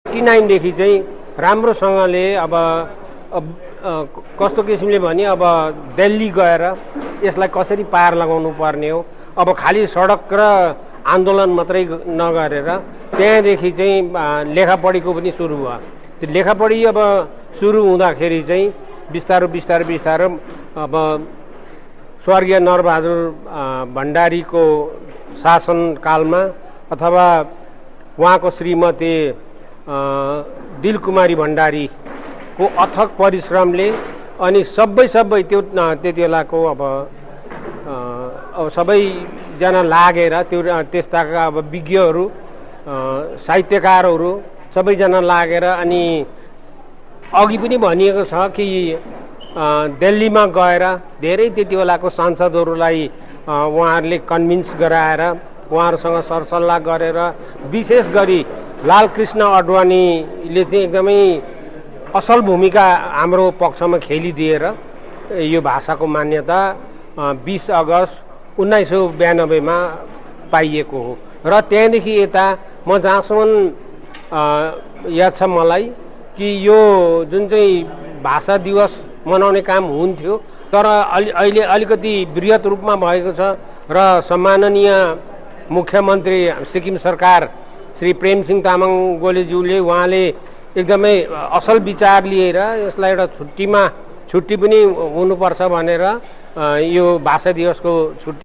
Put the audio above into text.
89 देखि चाहिँ राम्रोसँगले अब कस्तो किसिमले भने अब दिल्ली गएर यसलाई कसरी पार लगाउनु पर्ने हो। अब खाली सडक र आन्दोलन मात्रै नगरेर त्यहाँदेखि चाहिँ लेखापढीको पनि सुरु भयो। त्यो लेखापढी अब सुरु हुँदाखेरि चाहिँ बिस्तारो अब स्वर्गीय नरबहादुर भण्डारीको शासनकालमा अथवा उहाँको श्रीमती दिलकुमारी भण्डारीको अथक परिश्रमले अनि सबै त्यो त्यति बेलाको अब सबैजना लागेर त्यो त्यस्ताका अब विज्ञहरू साहित्यकारहरू सबैजना लागेर अनि अघि पनि भनिएको छ कि दिल्लीमा गएर धेरै त्यति बेलाको सांसदहरूलाई उहाँहरूले कन्भिन्स गराएर उहाँहरूसँग सरसल्लाह गरेर विशेष गरी लालकृष्ण अडवाणीले चाहिँ एकदमै असल भूमिका हाम्रो पक्षमा खेलिदिएर यो भाषाको मान्यता 20 अगस्त 1992 मा पाइएको हो। र त्यहाँदेखि यता म जहाँसम्म याद छ मलाई कि यो जुन चाहिँ भाषा दिवस मनाउने काम हुन्थ्यो तर अहिले अलिकति बृहत रूपमा भएको छ र सम्माननीय मुख्यमन्त्री सिक्किम सरकार श्री प्रेमसिंह तामाङ गोलेज्यूले उहाँले एकदमै असल विचार लिएर यसलाई एउटा छुट्टी पनि हुनुपर्छ भनेर यो भाषा दिवसको छुट्टी